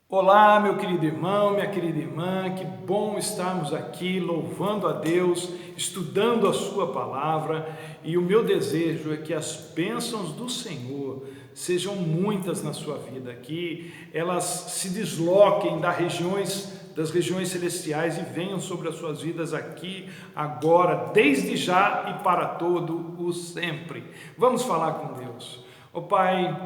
Olá, meu querido irmão, minha querida irmã, que bom estarmos aqui louvando a Deus, estudando a Sua palavra, e o meu desejo é que as bênçãos do Senhor sejam muitas na sua vida, que elas se desloquem das regiões celestiais e venham sobre as suas vidas aqui, agora, desde já e para todo o sempre. Vamos falar com Deus. Ó Pai,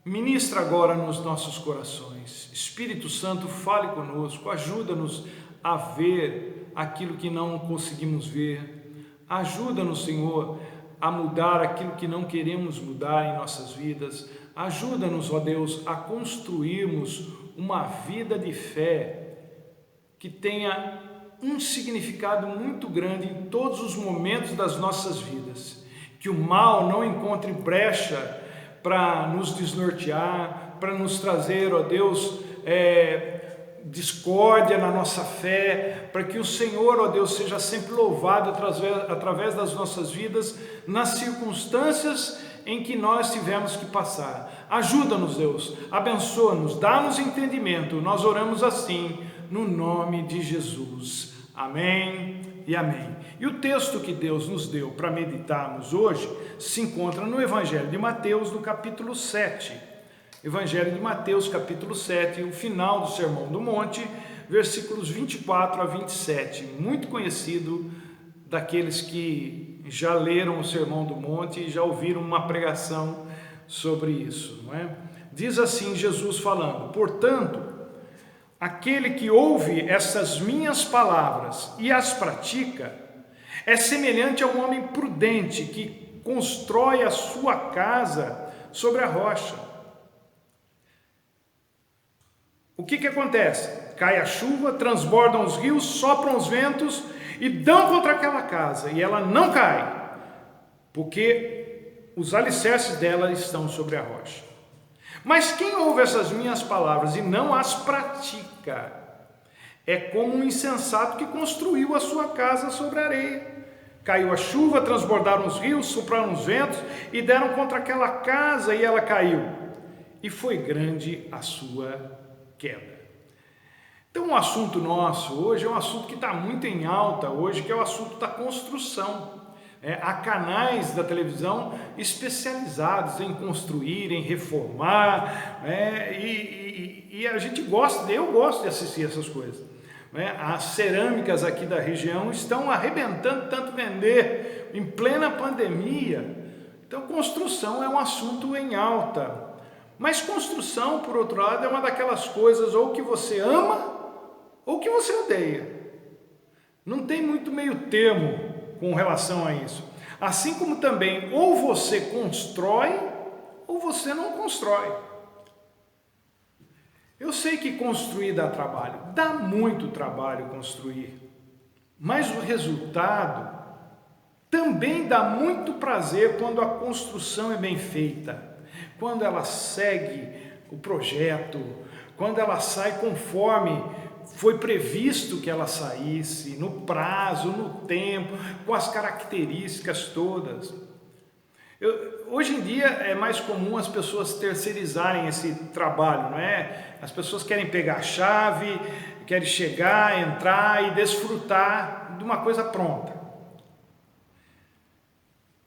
ministra agora nos nossos corações. Espírito Santo, fale conosco, ajuda-nos a ver aquilo que não conseguimos ver. Ajuda-nos, Senhor, a mudar aquilo que não queremos mudar em nossas vidas. Ajuda-nos, ó Deus, a construirmos uma vida de fé que tenha um significado muito grande em todos os momentos das nossas vidas. Que o mal não encontre brecha para nos desnortear, para nos trazer, ó Deus, discórdia na nossa fé, para que o Senhor, ó Deus, seja sempre louvado através das nossas vidas, nas circunstâncias em que nós tivemos que passar. Ajuda-nos, Deus, abençoa-nos, dá-nos entendimento. Nós oramos assim, no nome de Jesus. Amém e amém. E o texto que Deus nos deu para meditarmos hoje se encontra no Evangelho de Mateus, no capítulo 7. Evangelho de Mateus, capítulo 7, o final do Sermão do Monte, versículos 24 a 27, muito conhecido daqueles que já leram o Sermão do Monte e já ouviram uma pregação sobre isso, não é? Diz assim Jesus falando: portanto, aquele que ouve essas minhas palavras e as pratica é semelhante a um homem prudente que constrói a sua casa sobre a rocha. O que acontece? Cai a chuva, transbordam os rios, sopram os ventos e dão contra aquela casa, e ela não cai, porque os alicerces dela estão sobre a rocha. Mas quem ouve essas minhas palavras e não as pratica, é como um insensato que construiu a sua casa sobre a areia. Caiu a chuva, transbordaram os rios, sopraram os ventos e deram contra aquela casa, e ela caiu. E foi grande a sua queda. Então, o assunto nosso hoje é um assunto que está muito em alta hoje, que é o assunto da construção. Há canais da televisão especializados em construir, em reformar, e a gente gosta, eu gosto de assistir essas coisas. As cerâmicas aqui da região estão arrebentando, tanto vender em plena pandemia. Então, construção é um assunto em alta. Mas construção, por outro lado, é uma daquelas coisas ou que você ama ou que você odeia. Não tem muito meio termo com relação a isso. Assim como também, ou você constrói, ou você não constrói. Eu sei que construir dá trabalho, dá muito trabalho construir, mas o resultado também dá muito prazer quando a construção é bem feita, quando ela segue o projeto, quando ela sai conforme foi previsto que ela saísse, no prazo, no tempo, com as características todas. Hoje em dia é mais comum as pessoas terceirizarem esse trabalho, não é? As pessoas querem pegar a chave, querem chegar, entrar e desfrutar de uma coisa pronta.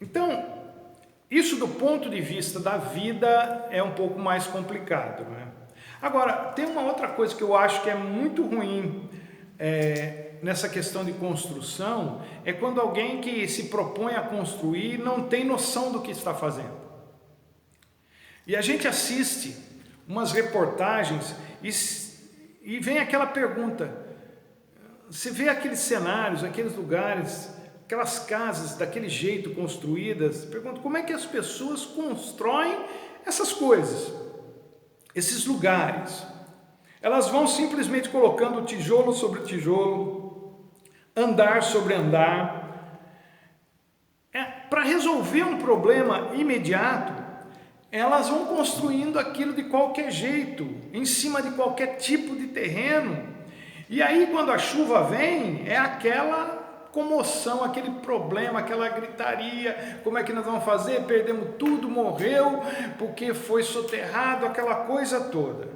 Então, isso do ponto de vista da vida é um pouco mais complicado, não é? Agora, tem uma outra coisa que eu acho que é muito ruim nessa questão de construção, é quando alguém que se propõe a construir não tem noção do que está fazendo. E a gente assiste umas reportagens e vem aquela pergunta, você vê aqueles cenários, aqueles lugares, aquelas casas daquele jeito construídas, pergunta como é que as pessoas constroem essas coisas, esses lugares. Elas vão simplesmente colocando tijolo sobre tijolo, andar sobre andar. Para resolver um problema imediato, elas vão construindo aquilo de qualquer jeito, em cima de qualquer tipo de terreno. E aí, quando a chuva vem, é aquela comoção, aquele problema, aquela gritaria, como é que nós vamos fazer? Perdemos tudo, morreu, porque foi soterrado, aquela coisa toda.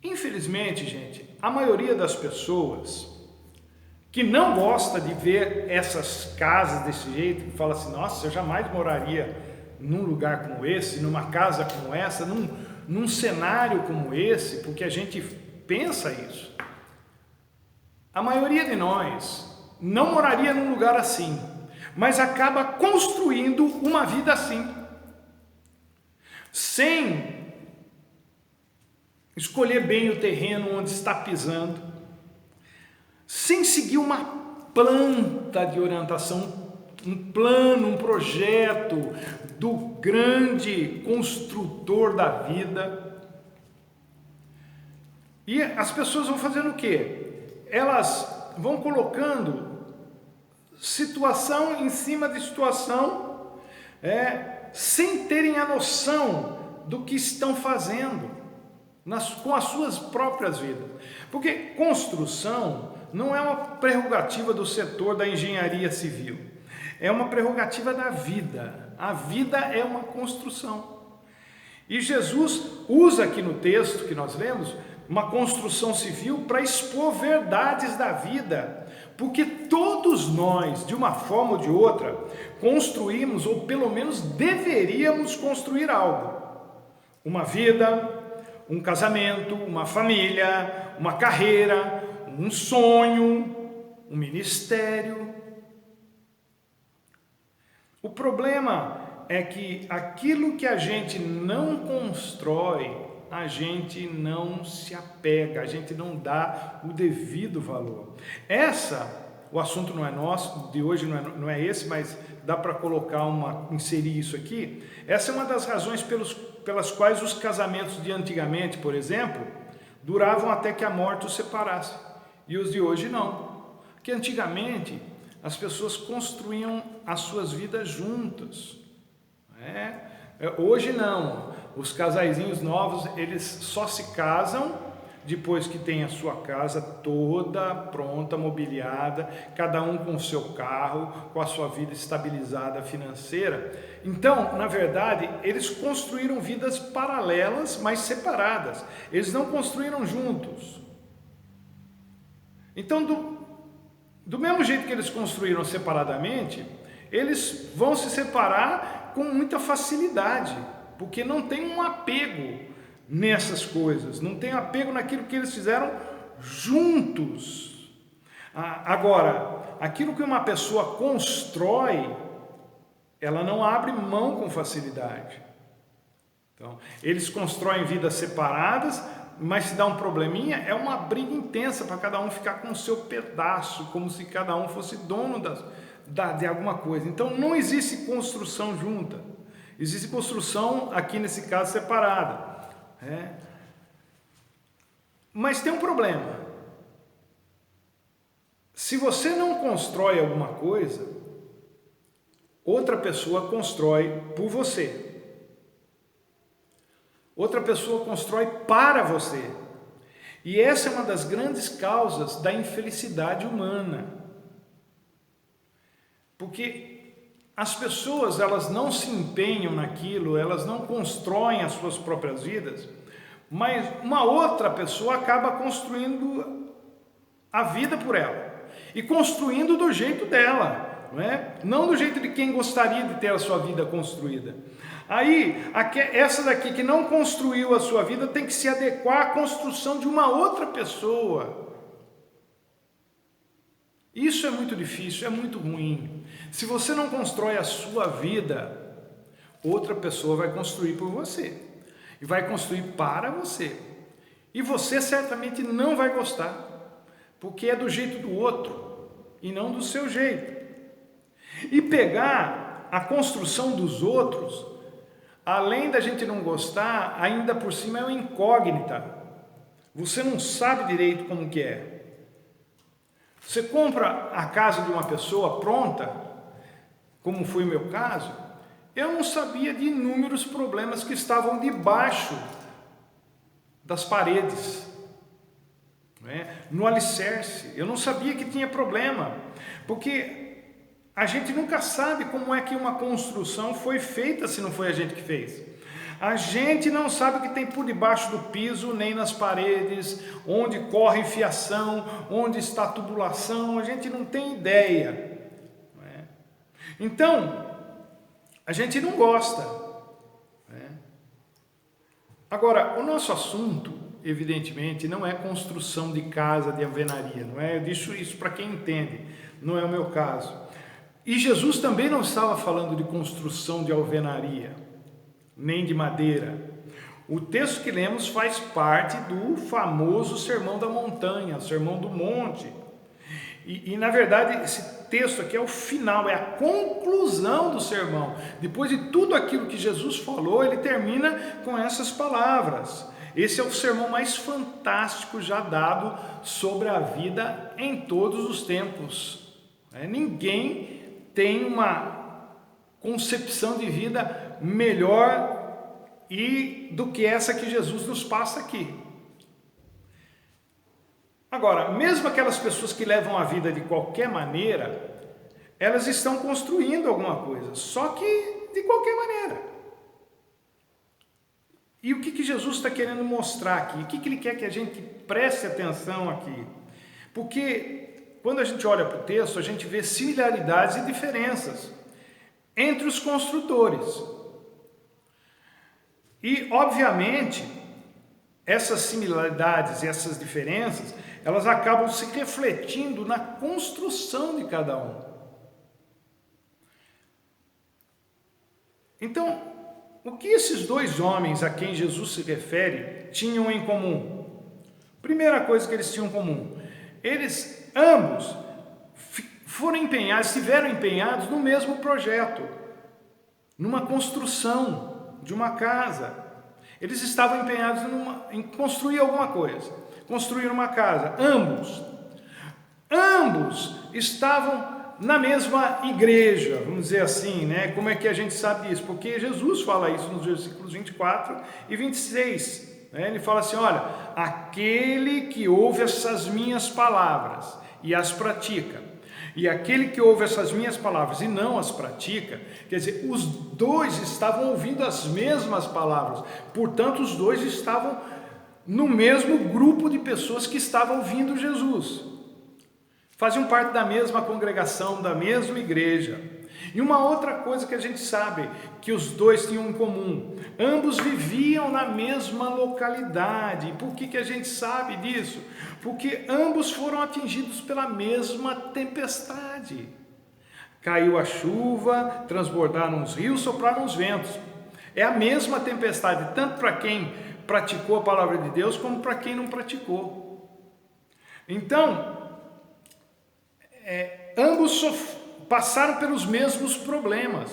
Infelizmente, gente, a maioria das pessoas que não gosta de ver essas casas desse jeito, que fala assim, nossa, eu jamais moraria num lugar como esse, numa casa como essa, num cenário como esse, porque a gente pensa isso. A maioria de nós não moraria num lugar assim, mas acaba construindo uma vida assim, sem escolher bem o terreno onde está pisando, sem seguir uma planta de orientação, um plano, um projeto do grande construtor da vida. E as pessoas vão fazendo o quê? Elas vão colocando situação em cima de situação, sem terem a noção do que estão fazendo com as suas próprias vidas. Porque construção não é uma prerrogativa do setor da engenharia civil, é uma prerrogativa da vida. A vida é uma construção. E Jesus usa aqui no texto que nós lemos uma construção civil para expor verdades da vida, porque todos nós, de uma forma ou de outra, construímos, ou pelo menos deveríamos construir algo. Uma vida, um casamento, uma família, uma carreira, um sonho, um ministério. O problema é que aquilo que a gente não constrói, a gente não se apega, a gente não dá o devido valor. O assunto não é nosso, de hoje não é esse, mas dá para inserir isso aqui. Essa é uma das razões pelas quais os casamentos de antigamente, por exemplo, duravam até que a morte os separasse. E os de hoje não. Porque antigamente as pessoas construíam as suas vidas juntas. Hoje não. Os casaizinhos novos, eles só se casam depois que tem a sua casa toda pronta, mobiliada, cada um com o seu carro, com a sua vida estabilizada financeira. Então, na verdade, eles construíram vidas paralelas, mas separadas. Eles não construíram juntos. Então, do mesmo jeito que eles construíram separadamente, eles vão se separar com muita facilidade, porque não tem um apego nessas coisas, não tem apego naquilo que eles fizeram juntos. Agora, aquilo que uma pessoa constrói, ela não abre mão com facilidade. Então, eles constroem vidas separadas, mas se dá um probleminha, é uma briga intensa para cada um ficar com o seu pedaço, como se cada um fosse dono de alguma coisa. Então, não existe construção junta, existe construção, aqui nesse caso, separada. Mas tem um problema. Se você não constrói alguma coisa, outra pessoa constrói por você. Outra pessoa constrói para você. E essa é uma das grandes causas da infelicidade humana. Porque as pessoas, elas não se empenham naquilo, elas não constroem as suas próprias vidas, mas uma outra pessoa acaba construindo a vida por ela. E construindo do jeito dela, não é? Não do jeito de quem gostaria de ter a sua vida construída. Aí, essa daqui que não construiu a sua vida tem que se adequar à construção de uma outra pessoa. Isso é muito difícil, é muito ruim. Se você não constrói a sua vida, outra pessoa vai construir por você. E vai construir para você. E você certamente não vai gostar, porque é do jeito do outro e não do seu jeito. E pegar a construção dos outros, além da gente não gostar, ainda por cima é uma incógnita. Você não sabe direito como que é. Você compra a casa de uma pessoa pronta, como foi o meu caso, eu não sabia de inúmeros problemas que estavam debaixo das paredes, no alicerce. Eu não sabia que tinha problema, porque a gente nunca sabe como é que uma construção foi feita se não foi a gente que fez. A gente não sabe o que tem por debaixo do piso, nem nas paredes, onde corre fiação, onde está a tubulação, a gente não tem ideia. Não é? Então, a gente não gosta. Não é? Agora, o nosso assunto, evidentemente, não é construção de casa de alvenaria, não é? Eu deixo isso para quem entende, não é o meu caso. E Jesus também não estava falando de construção de alvenaria, nem de madeira. O texto que lemos faz parte do famoso Sermão da Montanha, Sermão do Monte. E na verdade, esse texto aqui é o final, é a conclusão do sermão. Depois de tudo aquilo que Jesus falou, ele termina com essas palavras. Esse é o sermão mais fantástico já dado sobre a vida em todos os tempos. Ninguém tem uma concepção de vida melhor do que essa que Jesus nos passa aqui. Agora, mesmo aquelas pessoas que levam a vida de qualquer maneira, elas estão construindo alguma coisa, só que de qualquer maneira. E o que Jesus está querendo mostrar aqui? O que Ele quer que a gente preste atenção aqui? Porque quando a gente olha para o texto, a gente vê similaridades e diferenças entre os construtores. E, obviamente, essas similaridades e essas diferenças, elas acabam se refletindo na construção de cada um. Então, o que esses dois homens a quem Jesus se refere tinham em comum? Primeira coisa que eles tinham em comum, eles ambos estiveram empenhados no mesmo projeto, numa construção de uma casa. Eles estavam empenhados em construir alguma coisa, construir uma casa. Ambos estavam na mesma igreja, vamos dizer assim, né? Como é que a gente sabe disso? Porque Jesus fala isso nos versículos 24 e 26. Né? Ele fala assim, olha, aquele que ouve essas minhas palavras e as pratica, e aquele que ouve essas minhas palavras e não as pratica, quer dizer, os dois estavam ouvindo as mesmas palavras, portanto os dois estavam no mesmo grupo de pessoas que estavam ouvindo Jesus, faziam parte da mesma congregação, da mesma igreja. E uma outra coisa que a gente sabe que os dois tinham em comum, ambos viviam na mesma localidade. Por que a gente sabe disso? Porque ambos foram atingidos pela mesma tempestade. Caiu a chuva, transbordaram os rios, sopraram os ventos. É a mesma tempestade, tanto para quem praticou a palavra de Deus, como para quem não praticou. Então, ambos passaram pelos mesmos problemas.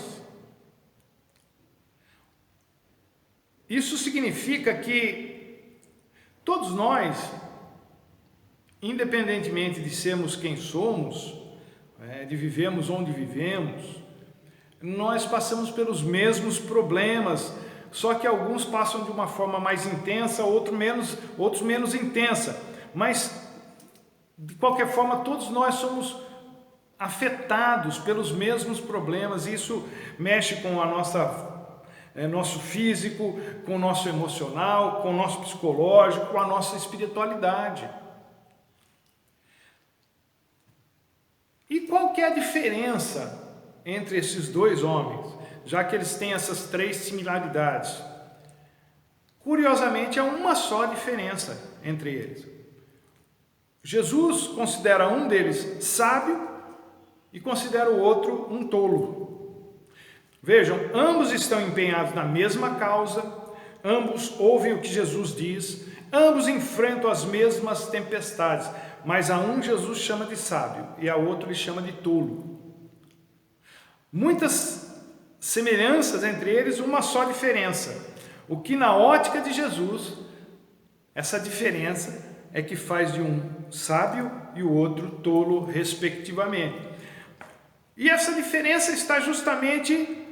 Isso significa que todos nós, independentemente de sermos quem somos, de vivemos onde vivemos, nós passamos pelos mesmos problemas, só que alguns passam de uma forma mais intensa, outros menos intensa, mas de qualquer forma todos nós somos afetados pelos mesmos problemas. Isso mexe com a nosso físico, com o nosso emocional, com o nosso psicológico, com a nossa espiritualidade. E qual que é a diferença entre esses dois homens, já que eles têm essas três similaridades? Curiosamente, há uma só diferença entre eles. Jesus considera um deles sábio e considera o outro um tolo. Vejam, ambos estão empenhados na mesma causa, ambos ouvem o que Jesus diz, ambos enfrentam as mesmas tempestades, mas a um Jesus chama de sábio e a outro ele chama de tolo. Muitas semelhanças entre eles, uma só diferença. O que na ótica de Jesus, essa diferença é que faz de um sábio e o outro tolo, respectivamente. E essa diferença está justamente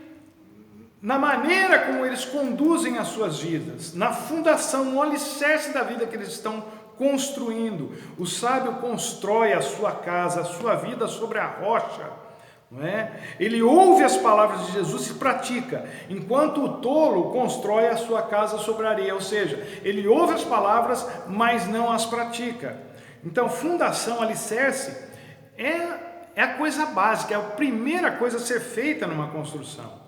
na maneira como eles conduzem as suas vidas, na fundação, no alicerce da vida que eles estão construindo. O sábio constrói a sua casa, a sua vida sobre a rocha, não é? Ele ouve as palavras de Jesus e pratica, enquanto o tolo constrói a sua casa sobre a areia, ou seja, ele ouve as palavras, mas não as pratica. Então, fundação, alicerce, é a coisa básica, é a primeira coisa a ser feita numa construção.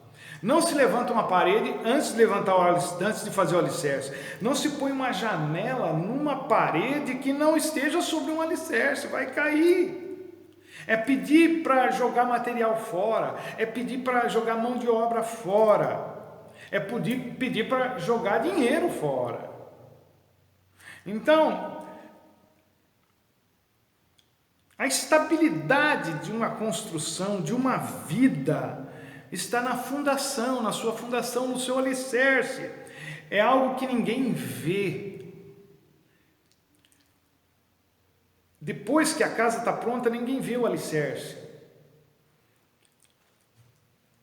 Não se levanta uma parede antes de fazer o alicerce. Não se põe uma janela numa parede que não esteja sobre um alicerce, vai cair. É pedir para jogar material fora, é pedir para jogar mão de obra fora, é pedir para jogar dinheiro fora. Então, a estabilidade de uma construção, de uma vida, está na fundação, na sua fundação, no seu alicerce. É algo que ninguém vê. Depois que a casa está pronta, ninguém vê o alicerce.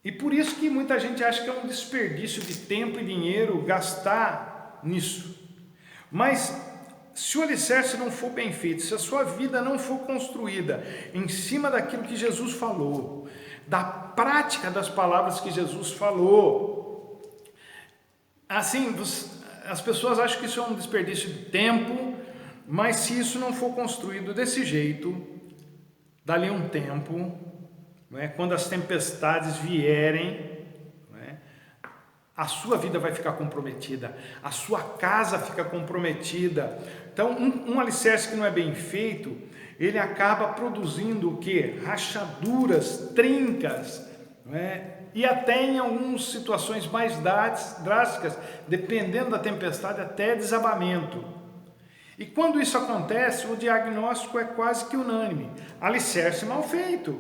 E por isso que muita gente acha que é um desperdício de tempo e dinheiro gastar nisso. Mas se o alicerce não for bem feito, se a sua vida não for construída em cima daquilo que Jesus falou, da prática das palavras que Jesus falou, assim, as pessoas acham que isso é um desperdício de tempo, mas se isso não for construído desse jeito, dali a um tempo, quando as tempestades vierem, a sua vida vai ficar comprometida, a sua casa fica comprometida. Então, um alicerce que não é bem feito, ele acaba produzindo o quê? Rachaduras, trincas, e até em algumas situações mais drásticas, dependendo da tempestade, até desabamento. E quando isso acontece, o diagnóstico é quase que unânime: alicerce mal feito.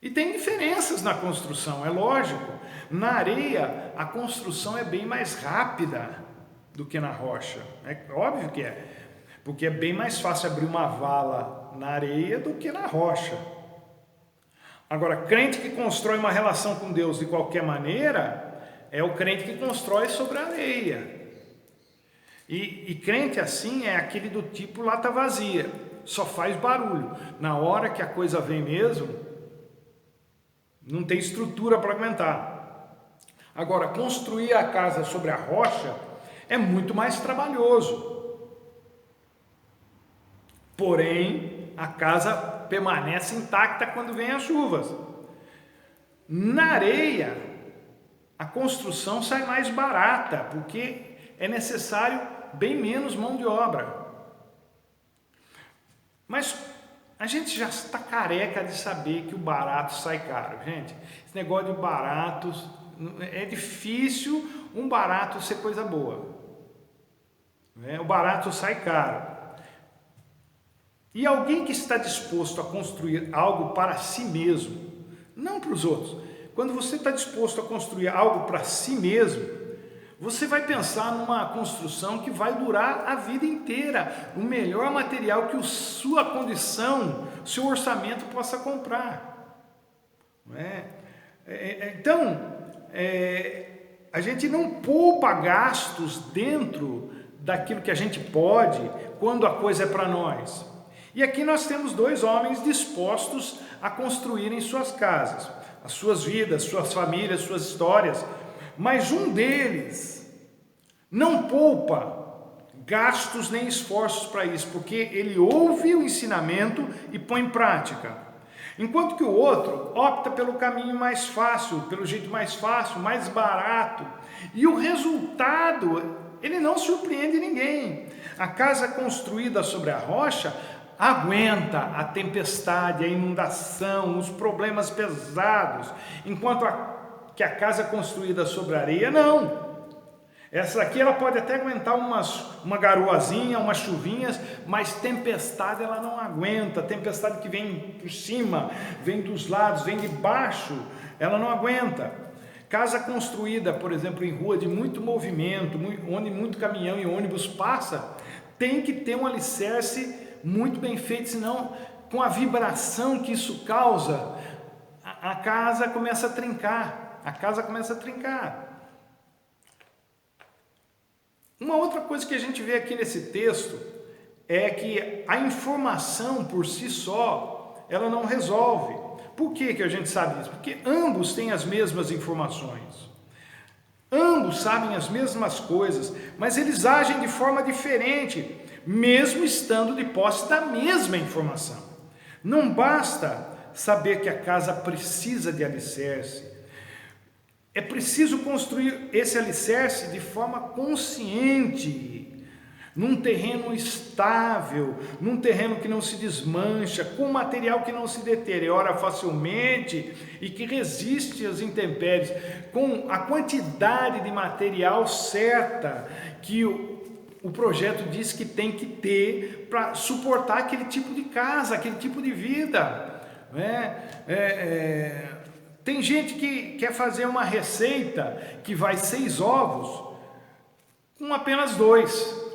E tem diferenças na construção, é lógico. Na areia, a construção é bem mais rápida do que na rocha. É óbvio que é, porque é bem mais fácil abrir uma vala na areia do que na rocha. Agora, crente que constrói uma relação com Deus de qualquer maneira, é o crente que constrói sobre a areia. E crente assim é aquele do tipo lata vazia, só faz barulho. Na hora que a coisa vem mesmo, não tem estrutura para aguentar. Agora, construir a casa sobre a rocha é muito mais trabalhoso. Porém, a casa permanece intacta quando vem as chuvas. Na areia, a construção sai mais barata, porque é necessário bem menos mão de obra. Mas a gente já está careca de saber que o barato sai caro, gente. Esse negócio de baratos, é difícil um barato ser coisa boa. O barato sai caro. E alguém que está disposto a construir algo para si mesmo, não para os outros. Quando você está disposto a construir algo para si mesmo, você vai pensar numa construção que vai durar a vida inteira, o melhor material que a sua condição, seu orçamento possa comprar. Então, a gente não poupa gastos dentro daquilo que a gente pode, quando a coisa é para nós. E aqui nós temos dois homens dispostos a construírem suas casas, as suas vidas, suas famílias, suas histórias. Mas um deles não poupa gastos nem esforços para isso, porque ele ouve o ensinamento e põe em prática. Enquanto que o outro opta pelo caminho mais fácil, pelo jeito mais fácil, mais barato. E o resultado, ele não surpreende ninguém. A casa construída sobre a rocha aguenta a tempestade, a inundação, os problemas pesados, enquanto que a casa construída sobre a areia, não. Essa aqui ela pode até aguentar uma garoazinha, umas chuvinhas, mas tempestade ela não aguenta. Tempestade que vem por cima, vem dos lados, vem de baixo, ela não aguenta. Casa construída, por exemplo, em rua de muito movimento, onde muito caminhão e ônibus passa, tem que ter um alicerce muito bem feito, senão com a vibração que isso causa, a casa começa a trincar. Uma outra coisa que a gente vê aqui nesse texto é que a informação por si só, ela não resolve. Por que a gente sabe isso? Porque ambos têm as mesmas informações. Ambos sabem as mesmas coisas, mas eles agem de forma diferente, mesmo estando de posse da mesma informação. Não basta saber que a casa precisa de alicerce. É preciso construir esse alicerce de forma consciente, num terreno estável, num terreno que não se desmancha, com material que não se deteriora facilmente e que resiste às intempéries, com a quantidade de material certa que o projeto diz que tem que ter para suportar aquele tipo de casa, aquele tipo de vida, né? Tem gente que quer fazer uma receita que vai 6 ovos com apenas 2.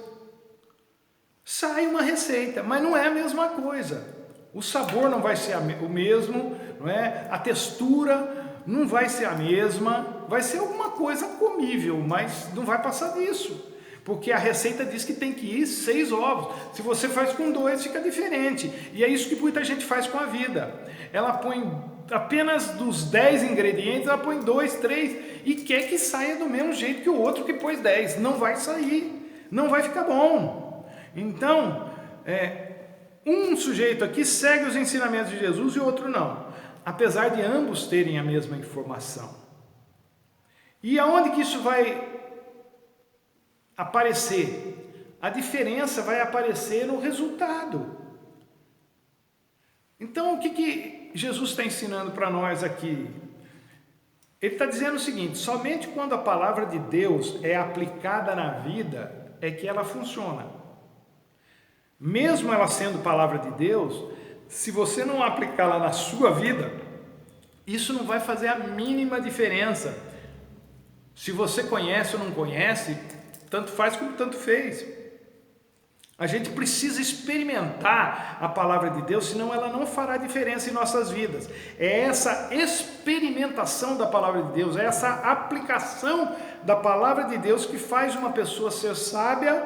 Sai uma receita, mas não é a mesma coisa. O sabor não vai ser o mesmo, não é? A textura não vai ser a mesma, vai ser alguma coisa comível, mas não vai passar disso. Porque a receita diz que tem que ir 6 ovos. Se você faz com 2, fica diferente. E é isso que muita gente faz com a vida. Ela põe apenas dos 10 ingredientes, ela põe 2, 3 e quer que saia do mesmo jeito que o outro que pôs 10. Não vai sair, não vai ficar bom. Então, um sujeito aqui segue os ensinamentos de Jesus e o outro não, apesar de ambos terem a mesma informação. E aonde que isso vai aparecer? A diferença vai aparecer no resultado. Então, o que Jesus está ensinando para nós aqui? Ele está dizendo o seguinte: somente quando a palavra de Deus é aplicada na vida é que ela funciona. Mesmo ela sendo palavra de Deus, se você não aplicá-la na sua vida, isso não vai fazer a mínima diferença. Se você conhece ou não conhece, tanto faz como tanto fez. A gente precisa experimentar a palavra de Deus, senão ela não fará diferença em nossas vidas. É essa experimentação da palavra de Deus, é essa aplicação da palavra de Deus que faz uma pessoa ser sábia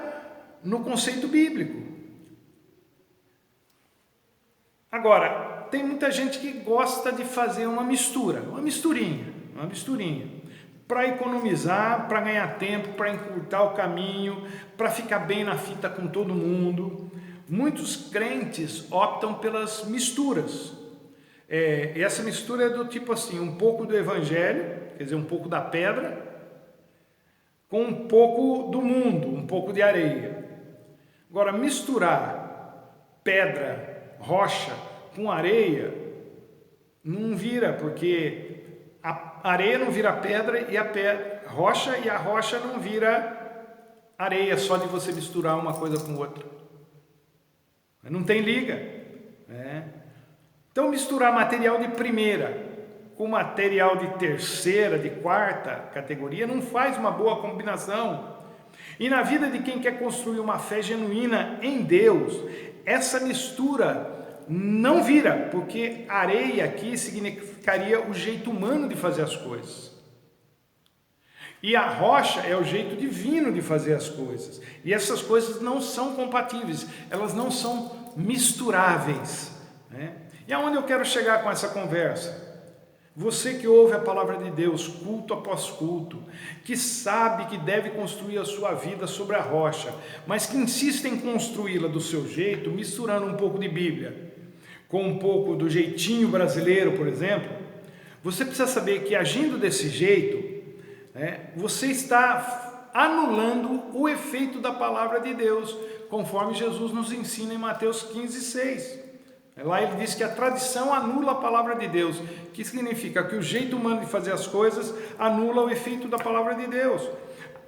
no conceito bíblico. Agora, tem muita gente que gosta de fazer uma misturinha, para economizar, para ganhar tempo, para encurtar o caminho, para ficar bem na fita com todo mundo. Muitos crentes optam pelas misturas. Essa mistura é do tipo assim, um pouco do evangelho, quer dizer, um pouco da pedra, com um pouco do mundo, um pouco de areia. Agora, misturar pedra, rocha com areia não vira, porque a areia não vira pedra e a rocha e a rocha não vira areia só de você misturar uma coisa com outra. Não tem liga, né? Então misturar material de primeira com material de terceira, de quarta categoria não faz uma boa combinação. E na vida de quem quer construir uma fé genuína em Deus, essa mistura não vira, porque areia aqui significaria o jeito humano de fazer as coisas. E a rocha é o jeito divino de fazer as coisas. E essas coisas não são compatíveis, elas não são misturáveis, né? E aonde eu quero chegar com essa conversa? Você que ouve a palavra de Deus culto após culto, que sabe que deve construir a sua vida sobre a rocha, mas que insiste em construí-la do seu jeito, misturando um pouco de Bíblia com um pouco do jeitinho brasileiro, por exemplo, você precisa saber que agindo desse jeito, você está anulando o efeito da palavra de Deus, conforme Jesus nos ensina em Mateus 15:6. Lá ele diz que a tradição anula a palavra de Deus, que significa que o jeito humano de fazer as coisas anula o efeito da palavra de Deus.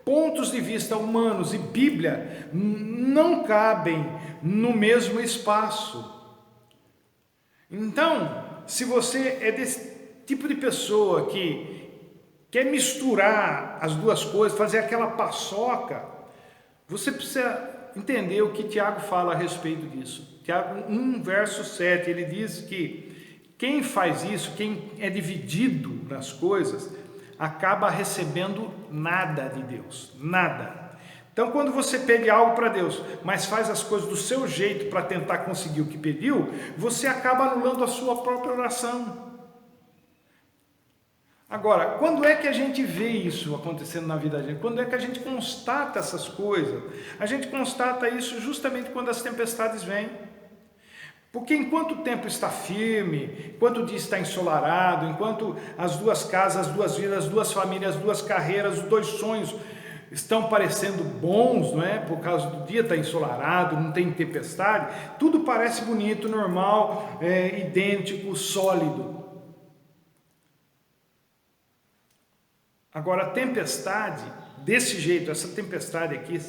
Pontos de vista humanos e Bíblia não cabem no mesmo espaço. Então, se você é desse tipo de pessoa que quer misturar as duas coisas, fazer aquela paçoca, você precisa entender o que Tiago fala a respeito disso. Tiago 1, verso 7, ele diz que quem faz isso, quem é dividido nas coisas, acaba recebendo nada de Deus, nada. Então, quando você pede algo para Deus, mas faz as coisas do seu jeito para tentar conseguir o que pediu, você acaba anulando a sua própria oração. Agora, quando é que a gente vê isso acontecendo na vida da gente? Quando é que a gente constata essas coisas? A gente constata isso justamente quando as tempestades vêm. Porque enquanto o tempo está firme, enquanto o dia está ensolarado, enquanto as duas casas, as duas vidas, as duas famílias, as duas carreiras, os dois sonhos estão parecendo bons, não é? Por causa do dia estar ensolarado, não tem tempestade, tudo parece bonito, normal, idêntico, sólido. Agora a tempestade, desse jeito, essa tempestade aqui,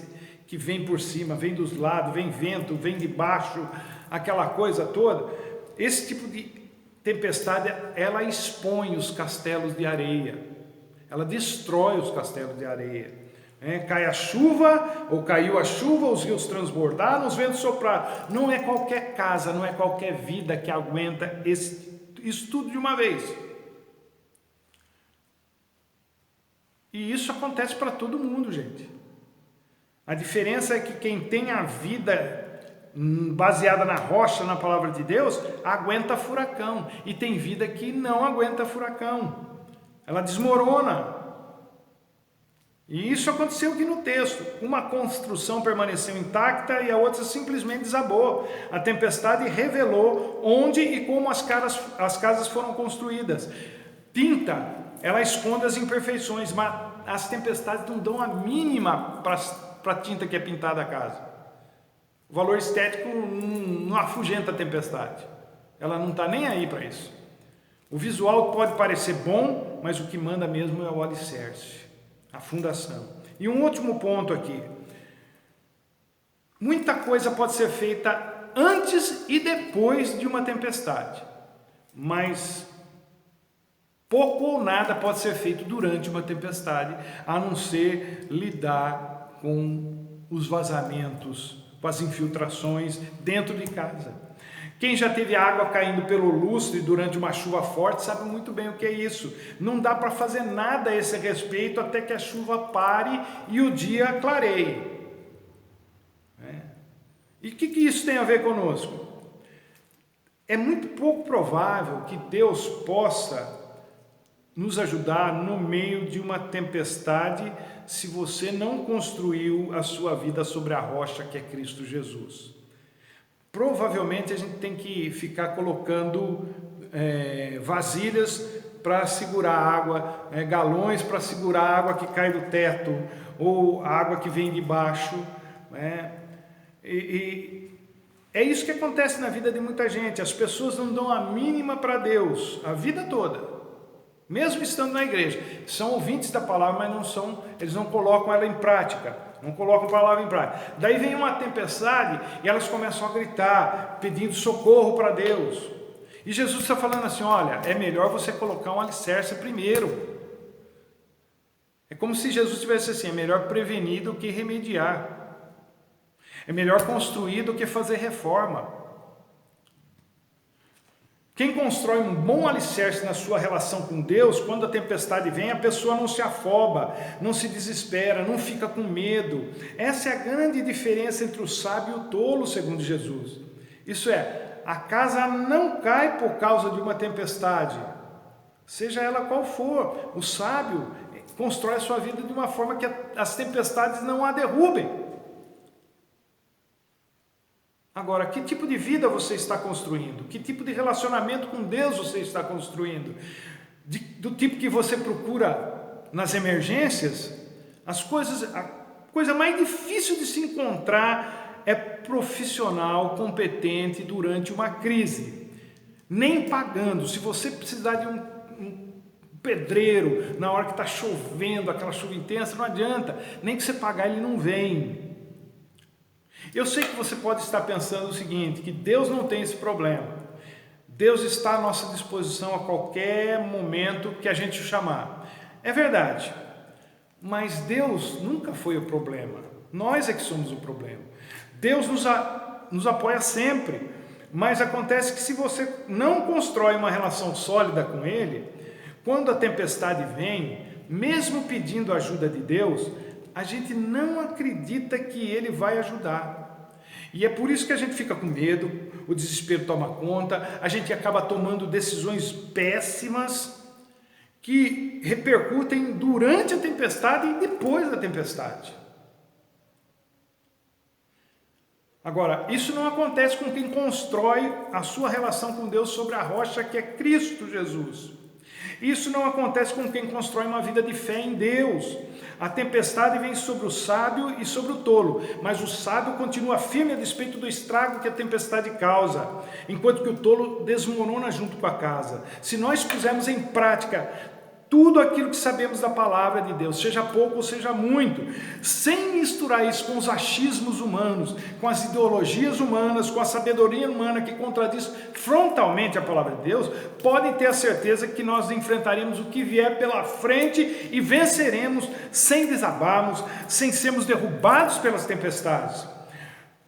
que vem por cima, vem dos lados, vem vento, vem de baixo, aquela coisa toda, esse tipo de tempestade, ela expõe os castelos de areia, ela destrói os castelos de areia. Cai a chuva, ou caiu a chuva, os rios transbordaram, os ventos sopraram. Não é qualquer casa, não é qualquer vida que aguenta isso tudo de uma vez. E isso acontece para todo mundo, gente. A diferença é que quem tem a vida baseada na rocha, na palavra de Deus, aguenta furacão. E tem vida que não aguenta furacão. Ela desmorona. E isso aconteceu aqui no texto. Uma construção permaneceu intacta e a outra simplesmente desabou. A tempestade revelou onde e como as casas foram construídas. Tinta, ela esconde as imperfeições, mas as tempestades não dão a mínima para a tinta que é pintada a casa. O valor estético não afugenta a tempestade. Ela não está nem aí para isso. O visual pode parecer bom, mas o que manda mesmo é o alicerce, a fundação. E um último ponto aqui. Muita coisa pode ser feita antes e depois de uma tempestade, mas pouco ou nada pode ser feito durante uma tempestade, a não ser lidar com os vazamentos, com as infiltrações dentro de casa. Quem já teve água caindo pelo lustre durante uma chuva forte sabe muito bem o que é isso. Não dá para fazer nada a esse respeito até que a chuva pare e o dia clareie. E o que isso tem a ver conosco? É muito pouco provável que Deus possa nos ajudar no meio de uma tempestade se você não construiu a sua vida sobre a rocha que é Cristo Jesus. Provavelmente a gente tem que ficar colocando vasilhas para segurar água, galões para segurar a água que cai do teto ou a água que vem de baixo, E é isso que acontece na vida de muita gente. As pessoas não dão a mínima para Deus a vida toda, mesmo estando na igreja. São ouvintes da palavra, mas não são, eles não colocam ela em prática, não colocam a palavra em prática. Daí vem uma tempestade e elas começam a gritar, pedindo socorro para Deus. E Jesus está falando assim: olha, é melhor você colocar um alicerce primeiro. É como se Jesus tivesse assim: é melhor prevenir do que remediar. É melhor construir do que fazer reforma. Quem constrói um bom alicerce na sua relação com Deus, quando a tempestade vem, a pessoa não se afoba, não se desespera, não fica com medo. Essa é a grande diferença entre o sábio e o tolo, segundo Jesus. Isso é, a casa não cai por causa de uma tempestade, seja ela qual for. O sábio constrói a sua vida de uma forma que as tempestades não a derrubem. Agora, que tipo de vida você está construindo? Que tipo de relacionamento com Deus você está construindo? Do tipo que você procura nas emergências? A coisa mais difícil de se encontrar é profissional competente durante uma crise. Nem pagando. Se você precisar de um pedreiro na hora que está chovendo, aquela chuva intensa, não adianta. Nem que você pagar, ele não vem. Eu sei que você pode estar pensando o seguinte, que Deus não tem esse problema. Deus está à nossa disposição a qualquer momento que a gente o chamar. É verdade, mas Deus nunca foi o problema. Nós é que somos o problema. Deus nos apoia sempre, mas acontece que se você não constrói uma relação sólida com Ele, quando a tempestade vem, mesmo pedindo ajuda de Deus, a gente não acredita que Ele vai ajudar. E é por isso que a gente fica com medo, o desespero toma conta, a gente acaba tomando decisões péssimas que repercutem durante a tempestade e depois da tempestade. Agora, isso não acontece com quem constrói a sua relação com Deus sobre a rocha que é Cristo Jesus. Isso não acontece com quem constrói uma vida de fé em Deus. A tempestade vem sobre o sábio e sobre o tolo, mas o sábio continua firme a despeito do estrago que a tempestade causa, enquanto que o tolo desmorona junto com a casa. Se nós pusermos em prática tudo aquilo que sabemos da palavra de Deus, seja pouco ou seja muito, sem misturar isso com os achismos humanos, com as ideologias humanas, com a sabedoria humana que contradiz frontalmente a palavra de Deus, podem ter a certeza que nós enfrentaremos o que vier pela frente e venceremos sem desabarmos, sem sermos derrubados pelas tempestades.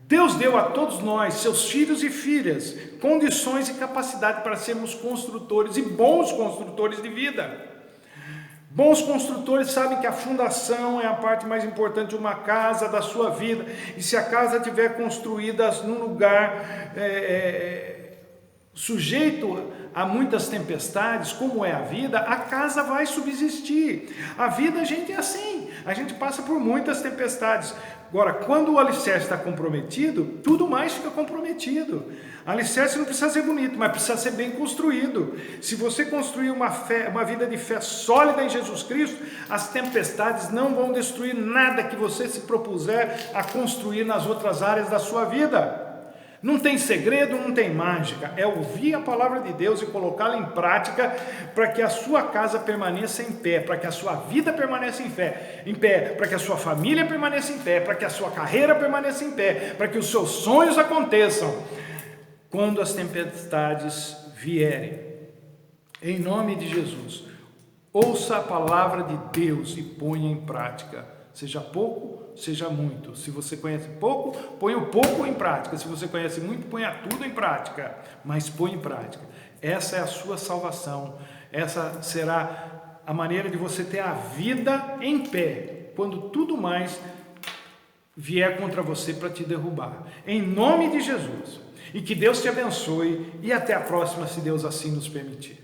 Deus deu a todos nós, seus filhos e filhas, condições e capacidade para sermos construtores e bons construtores de vida. Bons construtores sabem que a fundação é a parte mais importante de uma casa, da sua vida. E se a casa estiver construída num lugar sujeito a muitas tempestades, como é a vida, a casa vai subsistir. A vida, gente, é assim. A gente passa por muitas tempestades. Agora, quando o alicerce está comprometido, tudo mais fica comprometido. Alicerce não precisa ser bonito, mas precisa ser bem construído. Se você construir uma vida de fé sólida em Jesus Cristo, as tempestades não vão destruir nada que você se propuser a construir nas outras áreas da sua vida. Não tem segredo, não tem mágica, é ouvir a palavra de Deus e colocá-la em prática para que a sua casa permaneça em pé, para que a sua vida permaneça em pé, para que a sua família permaneça em pé, para que a sua carreira permaneça em pé, para que os seus sonhos aconteçam quando as tempestades vierem. Em nome de Jesus, ouça a palavra de Deus e ponha em prática, seja pouco, seja muito. Se você conhece pouco, ponha o pouco em prática. Se você conhece muito, ponha tudo em prática. Mas põe em prática. Essa é a sua salvação. Essa será a maneira de você ter a vida em pé, quando tudo mais vier contra você para te derrubar. Em nome de Jesus. E que Deus te abençoe. E até a próxima, se Deus assim nos permitir.